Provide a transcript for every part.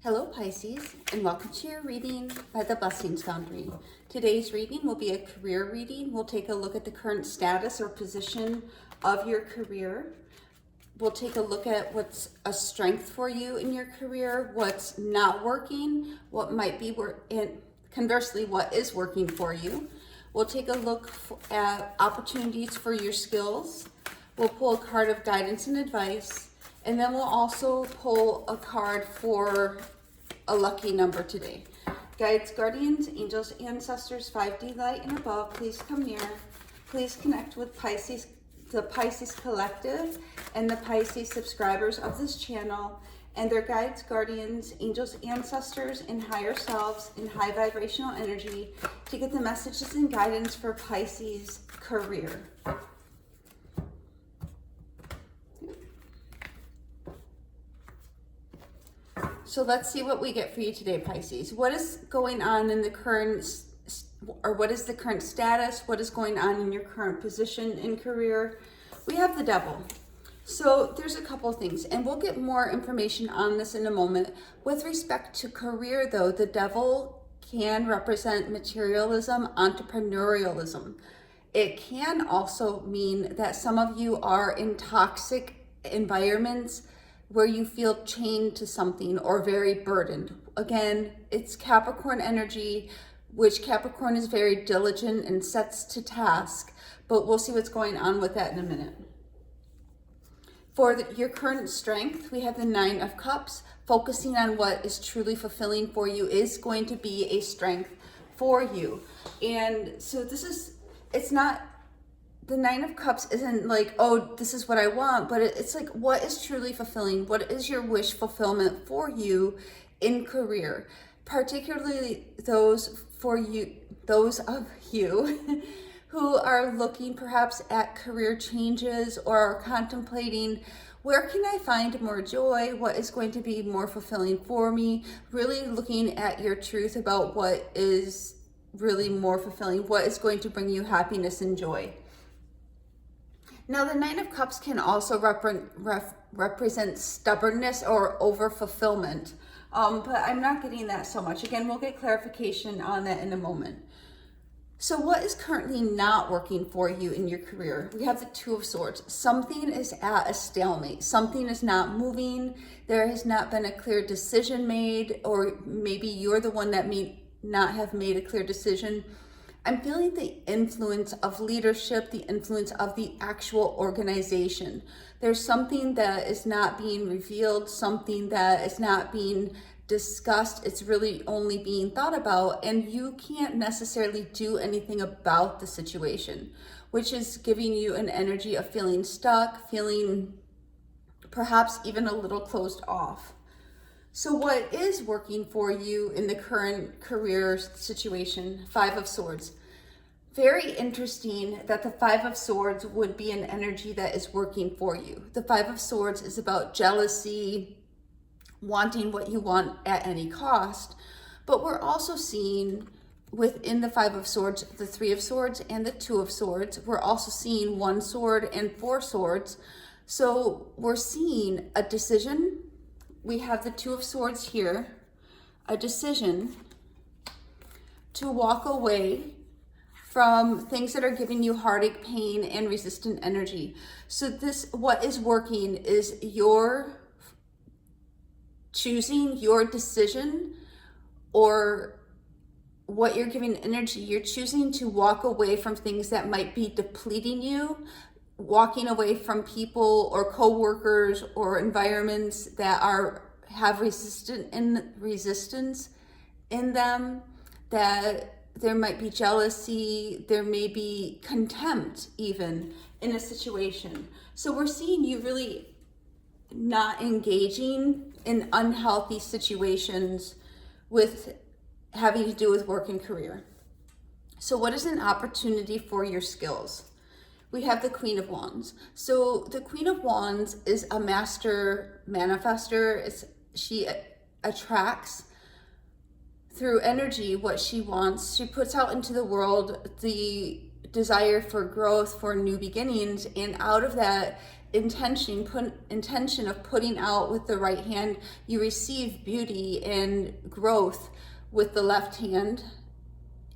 Hello Pisces, and welcome to your reading by the Blessings Foundry. Today's reading will be a career reading. We'll take a look at the current status or position of your career. We'll take a look at what's a strength for you in your career, what's not working, what might be and conversely, what is working for you. We'll take a look at opportunities for your skills. We'll pull a card of guidance and advice, and then we'll also pull a card for a lucky number today. Guides, guardians, angels, ancestors, 5D light and above, please come near. Please connect with Pisces, the Pisces Collective, and the Pisces subscribers of this channel, and their guides, guardians, angels, ancestors, and higher selves in high vibrational energy to get the messages and guidance for Pisces career. So let's see what we get for you today, Pisces. What is going on in the current, or what is the current status? What is going on in your current position in career? We have the Devil. So there's a couple things, and we'll get more information on this in a moment. With respect to career, though, the Devil can represent materialism, entrepreneurialism. It can also mean that some of you are in toxic environments where you feel chained to something or very burdened. Again, it's Capricorn energy, which Capricorn is very diligent and sets to task, but we'll see what's going on with that in a minute. For your current strength, we have the 9 of Cups. Focusing on what is truly fulfilling for you is going to be a strength for you. And so it's not, the 9 of Cups isn't like, oh, this is what I want, but it's like, what is truly fulfilling? What is your wish fulfillment for you in career? Particularly those of you who are looking perhaps at career changes or are contemplating, where can I find more joy? What is going to be more fulfilling for me? Really looking at your truth about what is really more fulfilling, what is going to bring you happiness and joy. Now, the 9 of Cups can also represent stubbornness or over-fulfillment, but I'm not getting that so much. Again, we'll get clarification on that in a moment. So what is currently not working for you in your career? We have the 2 of Swords. Something is at a stalemate. Something is not moving. There has not been a clear decision made, or maybe you're the one that may not have made a clear decision. I'm feeling the influence of leadership, the influence of the actual organization. There's something that is not being revealed, something that is not being discussed. It's really only being thought about, and you can't necessarily do anything about the situation, which is giving you an energy of feeling stuck, feeling perhaps even a little closed off. So what is working for you in the current career situation? 5 of Swords. Very interesting that the 5 of Swords would be an energy that is working for you. The 5 of Swords is about jealousy, wanting what you want at any cost. But we're also seeing within the 5 of Swords, the 3 of Swords and the 2 of Swords, we're also seeing 1 sword and 4 swords. So we're seeing a decision. We have the 2 of Swords here, a decision to walk away from things that are giving you heartache, pain, and resistant energy. So what is working is your choosing your decision, or what you're giving energy. You're choosing to walk away from things that might be depleting you, walking away from people or co-workers or environments that have resistance in them, that there might be jealousy, there may be contempt even in a situation. So we're seeing you really not engaging in unhealthy situations with having to do with work and career. So what is an opportunity for your skills? We have the Queen of Wands. So the Queen of Wands is a master manifester. She attracts through energy what she wants. She puts out into the world the desire for growth, for new beginnings, and out of that intention of putting out with the right hand, you receive beauty and growth with the left hand,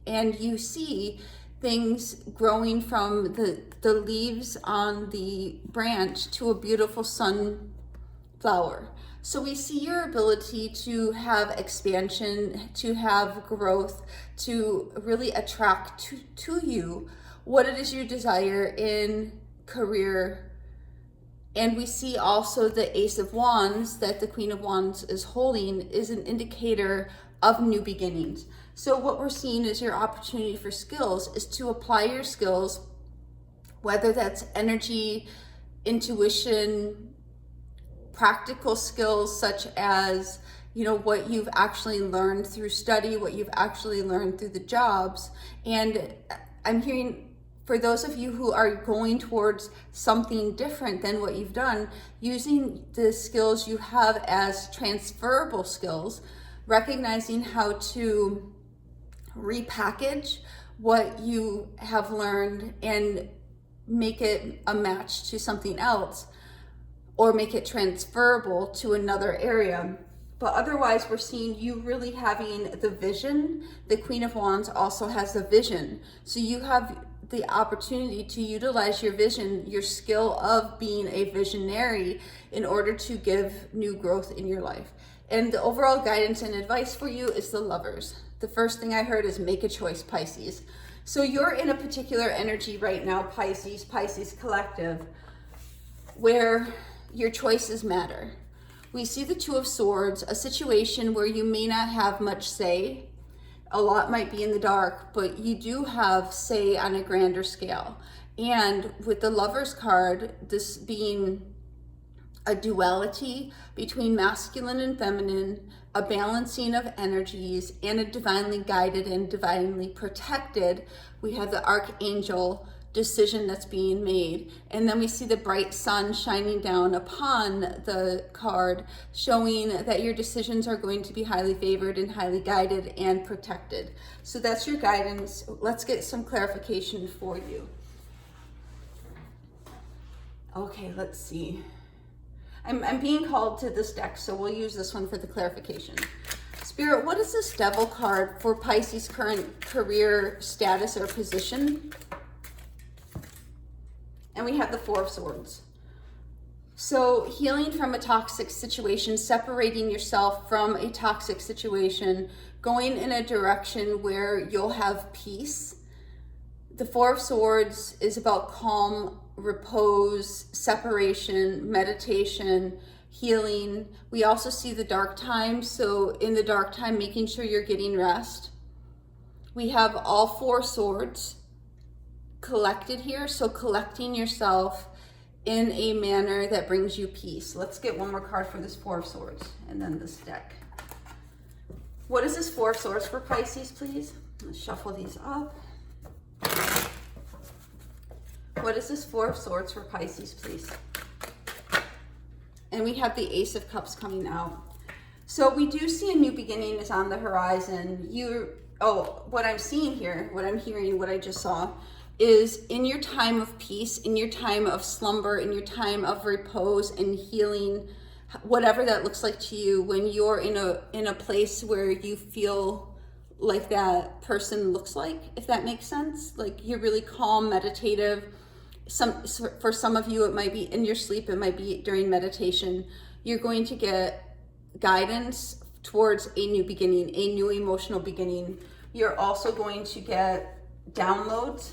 and you see things growing from the leaves on the branch to a beautiful sunflower. So we see your ability to have expansion, to have growth, to really attract to you what it is you desire in career. And we see also the Ace of Wands that the Queen of Wands is holding is an indicator of new beginnings. So what we're seeing is your opportunity for skills is to apply your skills, whether that's energy, intuition, practical skills such as, you know, what you've actually learned through study, what you've actually learned through the jobs. And I'm hearing, for those of you who are going towards something different than what you've done, using the skills you have as transferable skills, recognizing how to repackage what you have learned and make it a match to something else, or make it transferable to another area. But otherwise, we're seeing you really having the vision. The Queen of Wands also has the vision. So you have the opportunity to utilize your vision, your skill of being a visionary, in order to give new growth in your life. And the overall guidance and advice for you is the Lovers. The first thing I heard is make a choice, Pisces. So you're in a particular energy right now, Pisces collective, where your choices matter. We see the Two of Swords, a situation where you may not have much say. A lot might be in the dark, but you do have say on a grander scale. And with the Lovers card, this being a duality between masculine and feminine, a balancing of energies, and a divinely guided and divinely protected, we have the Archangel decision that's being made. And then we see the bright sun shining down upon the card, showing that your decisions are going to be highly favored and highly guided and protected. So that's your guidance. Let's get some clarification for you. Okay, let's see. I'm being called to this deck, so we'll use this one for the clarification. Spirit, what is this Devil card for Pisces' current career status or position? And we have the Four of Swords. So healing from a toxic situation, separating yourself from a toxic situation, going in a direction where you'll have peace. The Four of Swords is about calm, repose, separation, meditation, healing. We also see the dark time. So in the dark time, making sure you're getting rest. We have all four swords collected here. So collecting yourself in a manner that brings you peace. Let's get one more card for this Four of Swords and then this deck. What is this Four of Swords for Pisces, please? Let's shuffle these up. What is this Four of Swords for Pisces, please? And we have the Ace of Cups coming out. So we do see a new beginning is on the horizon. What I'm seeing here, what I'm hearing, what I just saw, is in your time of peace, in your time of slumber, in your time of repose and healing, whatever that looks like to you, when you're in a place where you feel like that person looks like, if that makes sense. Like you're really calm, meditative. For some of you, it might be in your sleep, it might be during meditation. You're going to get guidance towards a new beginning, a new emotional beginning. You're also going to get downloads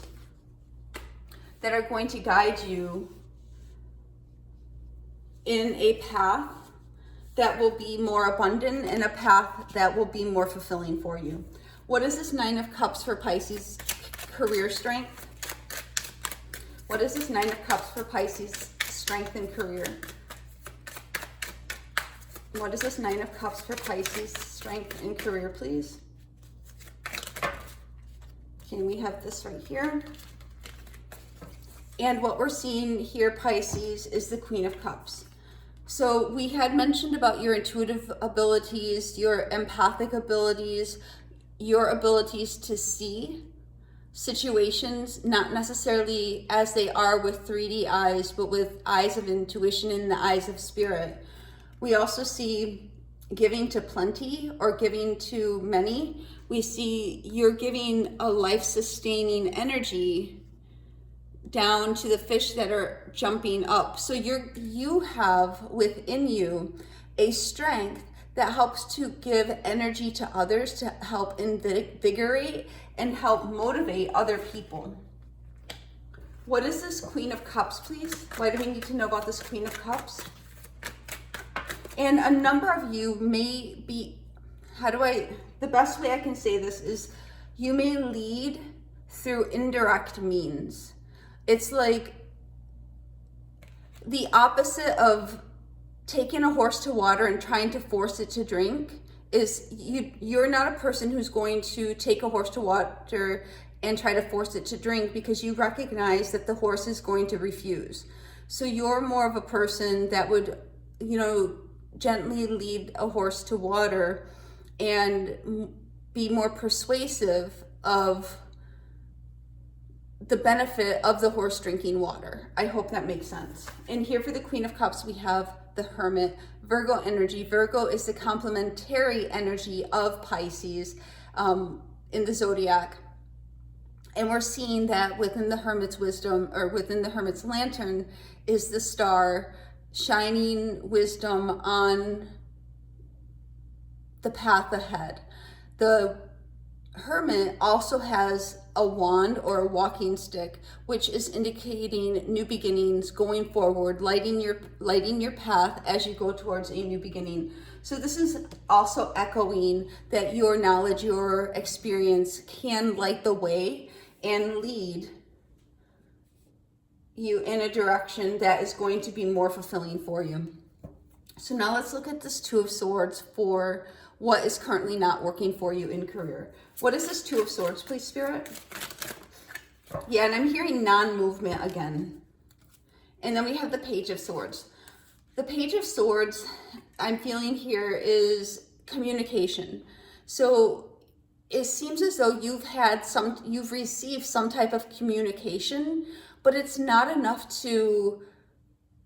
that are going to guide you in a path that will be more abundant and a path that will be more fulfilling for you. What is this Nine of Cups for Pisces career strength? What is this Nine of Cups for Pisces strength and career? What is this Nine of Cups for Pisces strength and career, please? Okay, we have this right here. And what we're seeing here, Pisces, is the Queen of Cups. So we had mentioned about your intuitive abilities, your empathic abilities, your abilities to see. situations, not necessarily as they are with 3D eyes, but with eyes of intuition and the eyes of spirit. We also see giving to plenty or giving to many. We see you're giving a life-sustaining energy down to the fish that are jumping up. So you have within you a strength that helps to give energy to others, to help invigorate and help motivate other people. What is this Queen of Cups, please? Why do we need to know about this Queen of Cups? And a number of you may be, the best way I can say this is you may lead through indirect means. It's like the opposite of taking a horse to water and trying to force it to drink. Is you're not a person who's going to take a horse to water and try to force it to drink, because you recognize that the horse is going to refuse. So you're more of a person that would, gently lead a horse to water and be more persuasive of the benefit of the horse drinking water. I hope that makes sense. And here for the Queen of Cups, we have the Hermit, Virgo energy. Virgo is the complementary energy of Pisces in the zodiac. And we're seeing that within the Hermit's wisdom, or within the Hermit's lantern, is the star shining wisdom on the path ahead. The Hermit also has a wand or a walking stick, which is indicating new beginnings, going forward, lighting your path as you go towards a new beginning. So this is also echoing that your knowledge, your experience can light the way and lead you in a direction that is going to be more fulfilling for you. So now let's look at this Two of Swords for what is currently not working for you in career. What is this Two of Swords, please, Spirit? Yeah, and I'm hearing non-movement again. And then we have the Page of Swords. The Page of Swords, I'm feeling here, is communication. So it seems as though you've received some type of communication, but it's not enough to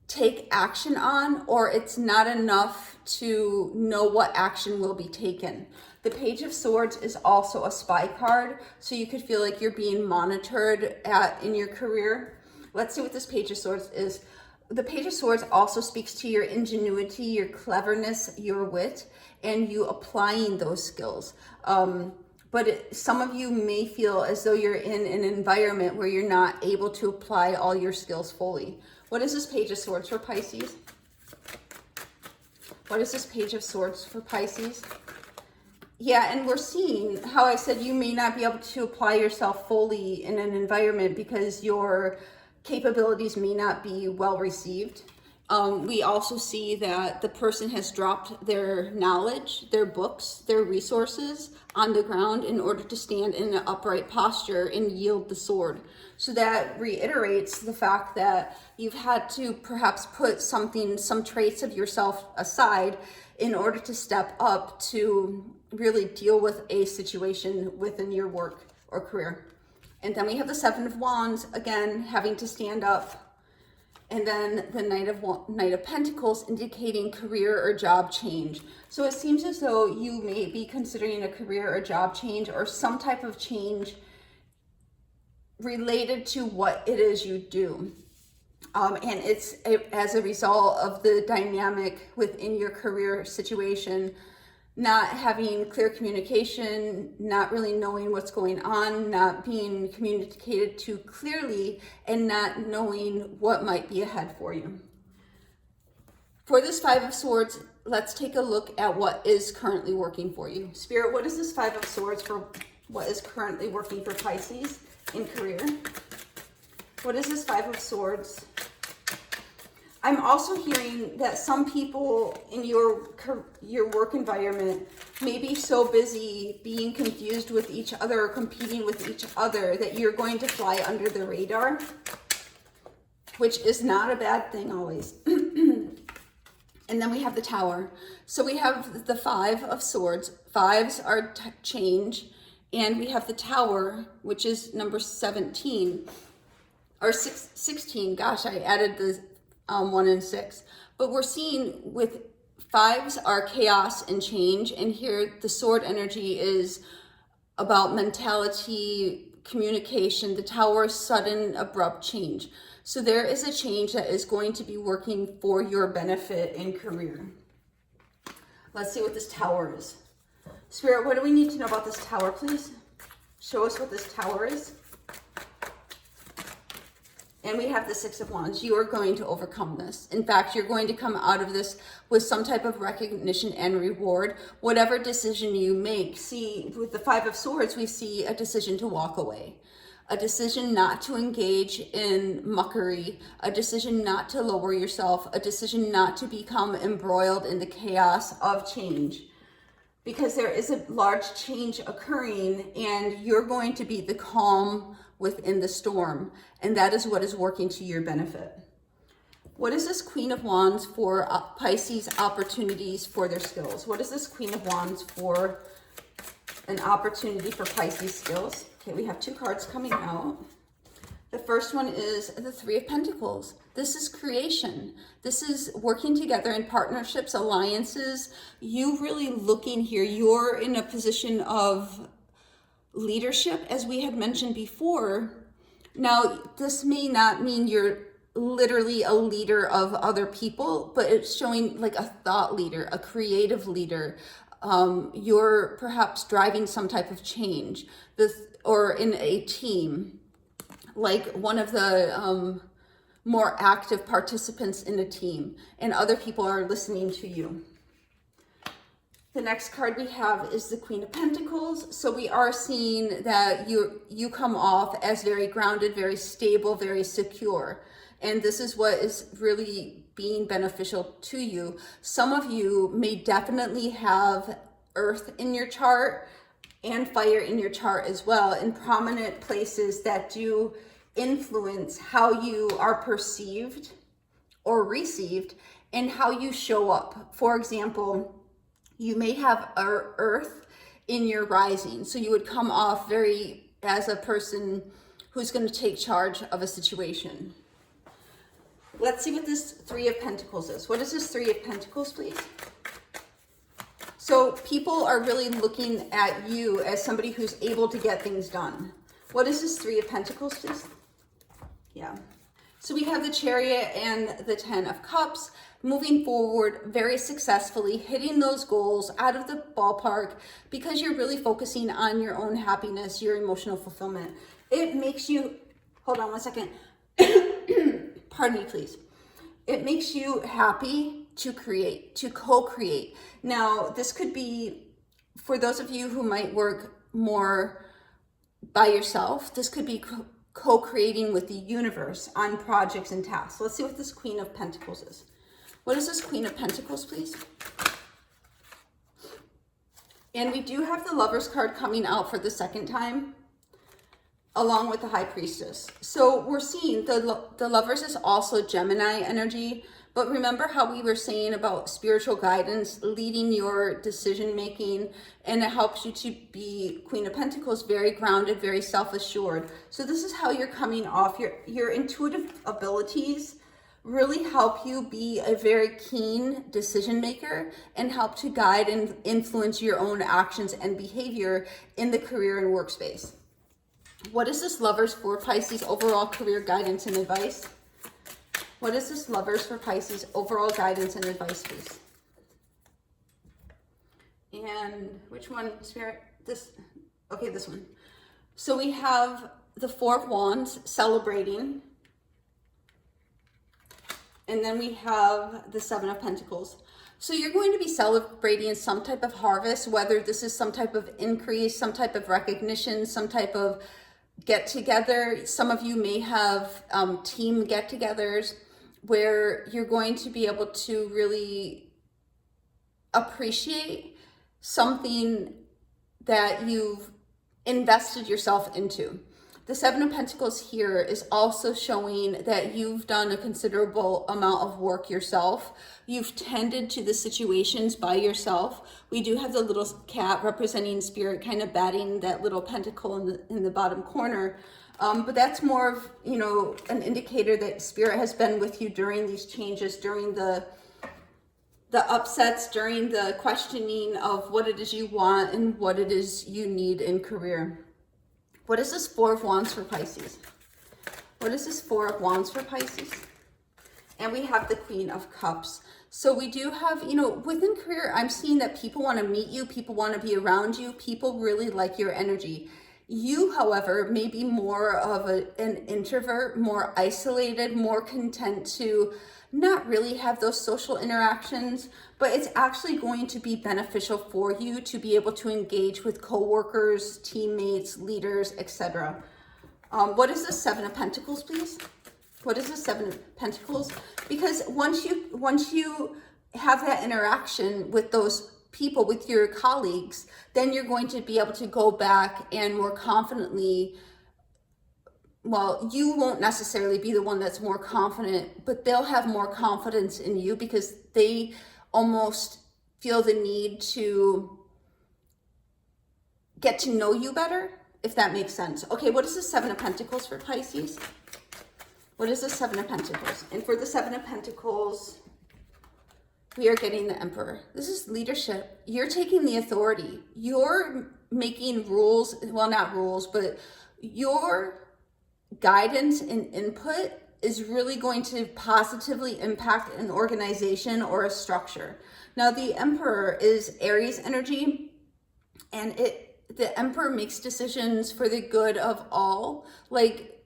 take action on, or it's not enough to know what action will be taken. The Page of Swords is also a spy card, so you could feel like you're being monitored in your career. Let's see what this Page of Swords is. The Page of Swords also speaks to your ingenuity, your cleverness, your wit, and you applying those skills. But some of you may feel as though you're in an environment where you're not able to apply all your skills fully. What is this Page of Swords for Pisces? What is this Page of Swords for Pisces? Yeah, and we're seeing how I said you may not be able to apply yourself fully in an environment because your capabilities may not be well received. We also see that the person has dropped their knowledge, their books, their resources on the ground in order to stand in an upright posture and yield the sword. So that reiterates the fact that you've had to perhaps put some traits of yourself aside in order to step up to really deal with a situation within your work or career. And then we have the Seven of Wands, again, having to stand up. And then the Knight of Pentacles, indicating career or job change. So it seems as though you may be considering a career or job change, or some type of change related to what it is you do. And it's as a result of the dynamic within your career situation, not having clear communication, not really knowing what's going on, not being communicated to clearly, and not knowing what might be ahead for you. For this Five of Swords, let's take a look at what is currently working for you. Spirit, what is this Five of Swords for what is currently working for Pisces in career? What is this Five of Swords? I'm also hearing that some people in your work environment may be so busy being confused with each other or competing with each other that you're going to fly under the radar, which is not a bad thing always. And then we have the Tower. So we have the Five of Swords. Fives are change And we have the Tower, which is number 17, or 16. Gosh, I added the 1 and 6. But we're seeing with 5s are chaos and change. And here the Sword energy is about mentality, communication. The Tower is sudden, abrupt change. So there is a change that is going to be working for your benefit in career. Let's see what this Tower is. Spirit, what do we need to know about this Tower, please? Show us what this Tower is. And we have the 6 of Wands. You are going to overcome this. In fact, you're going to come out of this with some type of recognition and reward, whatever decision you make. See, with the 5 of Swords, we see a decision to walk away, a decision not to engage in muckery, a decision not to lower yourself, a decision not to become embroiled in the chaos of change. Because there is a large change occurring and you're going to be the calm within the storm. And that is what is working to your benefit. What is this Queen of Wands for Pisces opportunities for their skills? What is this Queen of Wands for an opportunity for Pisces skills? Okay, we have 2 cards coming out. The first one is the 3 of Pentacles. This is creation. This is working together in partnerships, alliances. You really looking here. You're in a position of leadership, as we had mentioned before. Now, this may not mean you're literally a leader of other people, but it's showing like a thought leader, a creative leader. You're perhaps driving some type of change, or in a team, like one of the more active participants in a team, and other people are listening to you. The next card we have is the Queen of Pentacles. So we are seeing that you come off as very grounded, very stable, very secure. And this is what is really being beneficial to you. Some of you may definitely have Earth in your chart and fire in your chart as well, in prominent places that do influence how you are perceived or received and how you show up. For example, you may have Earth in your rising. So you would come off very as a person who's going to take charge of a situation. Let's see what this 3 of Pentacles is. What is this 3 of Pentacles, please? So people are really looking at you as somebody who's able to get things done. What is this 3 of Pentacles, please? Yeah. So we have the Chariot and the 10 of Cups, moving forward very successfully, hitting those goals out of the ballpark because you're really focusing on your own happiness, your emotional fulfillment. It makes you, hold on one second. Pardon me, please. It makes you happy to create, to co-create. Now, this could be, for those of you who might work more by yourself, this could be co-creating with the universe on projects and tasks. Let's see what this Queen of Pentacles is. What is this Queen of Pentacles, please? And we do have the Lovers card coming out for the second time, along with the High Priestess. So we're seeing the Lovers is also Gemini energy, but remember how we were saying about spiritual guidance, leading your decision making, and it helps you to be, Queen of Pentacles, very grounded, very self-assured. So this is how you're coming off. Your intuitive abilities really help you be a very keen decision maker and help to guide and influence your own actions and behavior in the career and workspace. What is this Lovers for Pisces overall career guidance and advice? What is this Lovers for Pisces overall guidance and advice, please? And which one, Spirit? This, okay, this one. So we have the 4 of Wands, celebrating. And then we have the 7 of Pentacles. So you're going to be celebrating some type of harvest, whether this is some type of increase, some type of recognition, some type of get together. Some of you may have team get-togethers where you're going to be able to really appreciate something that you've invested yourself into. The Seven of Pentacles here is also showing that you've done a considerable amount of work yourself. You've tended to the situations by yourself. We do have the little cat representing spirit kind of batting that little pentacle in the bottom corner. But that's more of, an indicator that spirit has been with you during these changes, during the upsets, during the questioning of what it is you want and what it is you need in career. What is this Four of Wands for Pisces? What is this Four of Wands for Pisces? And we have the Queen of Cups. So we do have, within career, I'm seeing that people want to meet you, people want to be around you, people really like your energy. You, however, may be more of an introvert, more isolated, more content to not really have those social interactions, but it's actually going to be beneficial for you to be able to engage with coworkers, teammates, leaders, etc. What is the Seven of Pentacles, please? What is the Seven of Pentacles? Because once you have that interaction with those people, with your colleagues, then you're going to be able to go back and more confidently, well, you won't necessarily be the one that's more confident, but they'll have more confidence in you because they almost feel the need to get to know you better, if that makes sense. Okay, what is the Seven of Pentacles for Pisces? What is the Seven of Pentacles? And for the Seven of Pentacles, we are getting the Emperor. This is leadership. You're taking the authority. You're making rules, well, not rules, but your guidance and input is really going to positively impact an organization or a structure. Now, the Emperor is Aries energy, and the Emperor makes decisions for the good of all. Like,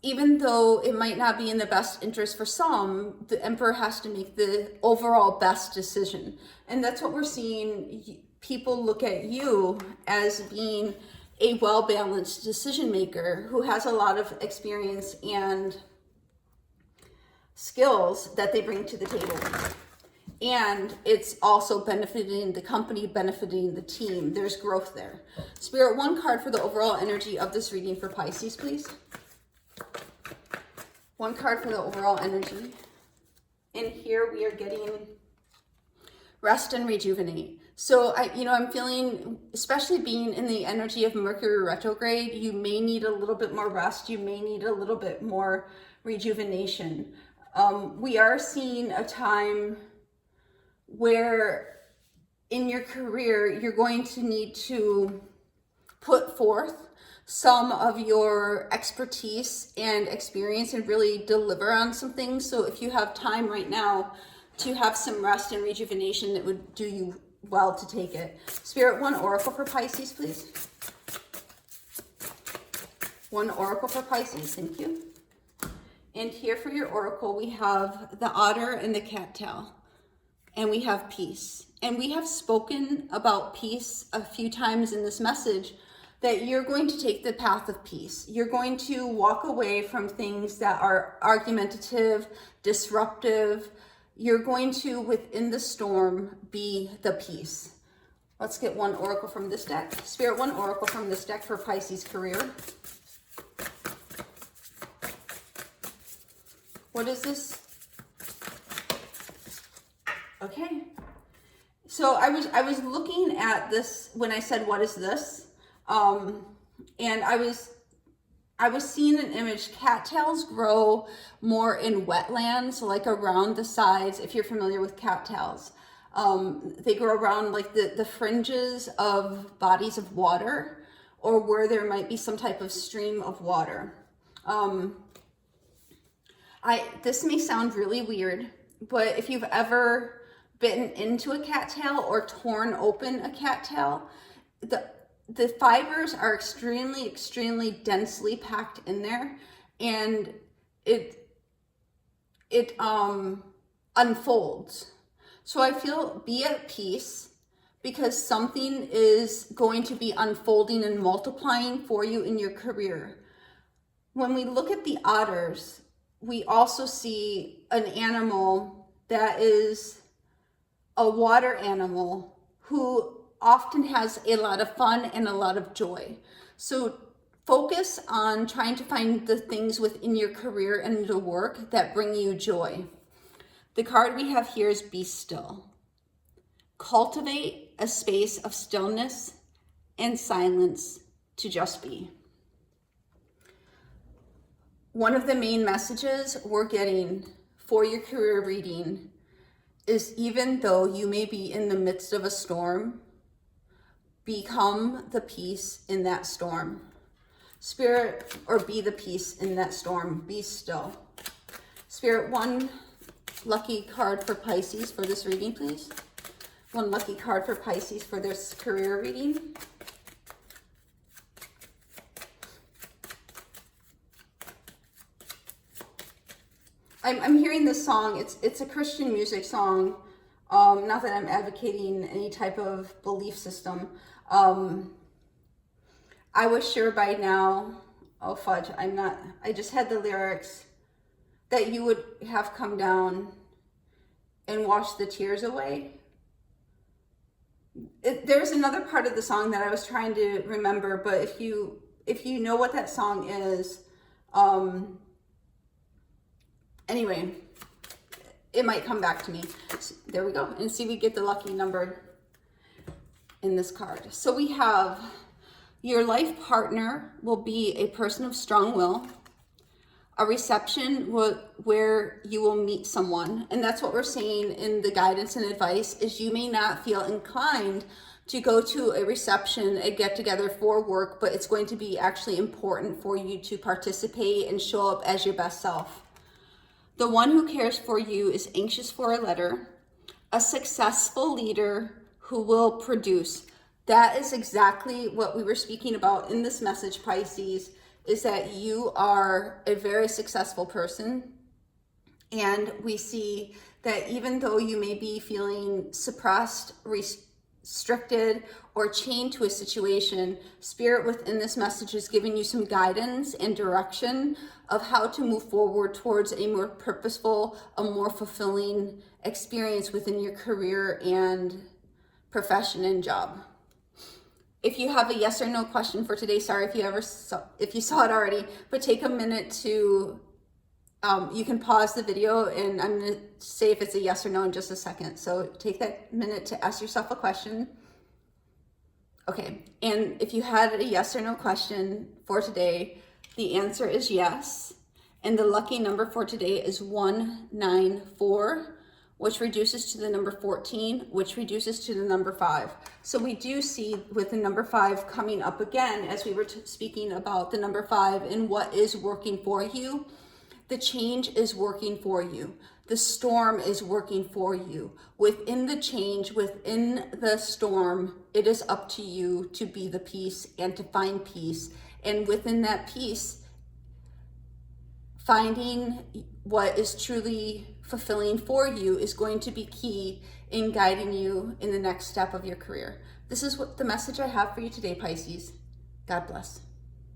even though it might not be in the best interest for some, the Emperor has to make the overall best decision. And that's what we're seeing. People look at you as being a well-balanced decision maker who has a lot of experience and skills that they bring to the table. And it's also benefiting the company, benefiting the team. There's growth there. Spirit, one card for the overall energy of this reading for Pisces, please. One card for the overall energy. And here we are getting rest and rejuvenate. So I'm feeling, especially being in the energy of Mercury retrograde, you may need a little bit more rest. You may need a little bit more rejuvenation. We are seeing a time where in your career, you're going to need to put forth some of your expertise and experience and really deliver on some things. So if you have time right now to have some rest and rejuvenation, it would do you well to take it. Spirit, one oracle for Pisces, please. One oracle for Pisces, thank you. And here for your oracle, we have the otter and the cattail, and we have peace. And we have spoken about peace a few times in this message, that you're going to take the path of peace. You're going to walk away from things that are argumentative, disruptive. You're going to, within the storm, be the peace. Let's get one oracle from this deck. Spirit, one oracle from this deck for Pisces career. What is this? Okay. So I was looking at this when I said, what is this? And I was seeing an image. Cattails grow more in wetlands, like around the sides. If you're familiar with cattails, they grow around like the fringes of bodies of water, or where there might be some type of stream of water. This may sound really weird, but if you've ever bitten into a cattail or torn open a cattail, the fibers are extremely, extremely densely packed in there, and it unfolds. So I feel, be at peace, because something is going to be unfolding and multiplying for you in your career. When we look at the otters, we also see an animal that is a water animal who often has a lot of fun and a lot of joy. So Focus on trying to find the things within your career and the work that bring you joy. The card we have here is be still. Cultivate a space of stillness and silence to just be. One of the main messages we're getting for your career reading is, even though you may be in the midst of a storm, become the peace in that storm. Spirit, or be the peace in that storm, be still. Spirit, one lucky card for Pisces for this reading, please. One lucky card for Pisces for this career reading. I'm hearing this song. It's a Christian music song. Not that I'm advocating any type of belief system. I was sure by now, oh fudge, I'm not, I just had the lyrics, that you would have come down and washed the tears away. There's another part of the song that I was trying to remember, but if you know what that song is, anyway, it might come back to me. So there we go. And see, we get the lucky number in this card. So we have, your life partner will be a person of strong will. A reception where you will meet someone. And that's what we're seeing in the guidance and advice, is you may not feel inclined to go to a reception, a get together for work, but it's going to be actually important for you to participate and show up as your best self. The one who cares for you is anxious for a letter. A successful leader who will produce. That is exactly what we were speaking about in this message, Pisces, is that you are a very successful person. And we see that even though you may be feeling suppressed, restricted, or chained to a situation, Spirit within this message is giving you some guidance and direction of how to move forward towards a more purposeful, a more fulfilling experience within your career and profession and job. If you have a yes or no question for today, sorry if you saw it already, but take a minute to, you can pause the video and I'm gonna say if it's a yes or no in just a second. So take that minute to ask yourself a question. Okay, and if you had a yes or no question for today, the answer is yes. And the lucky number for today is 194. Which reduces to the number 14, which reduces to the number 5. So we do see with the number 5 coming up again, as we were speaking about the number 5 and what is working for you. The change is working for you. The storm is working for you. Within the change, within the storm, it is up to you to be the peace and to find peace. And within that peace, finding what is truly fulfilling for you is going to be key in guiding you in the next step of your career. This is what the message I have for you today, Pisces. God bless.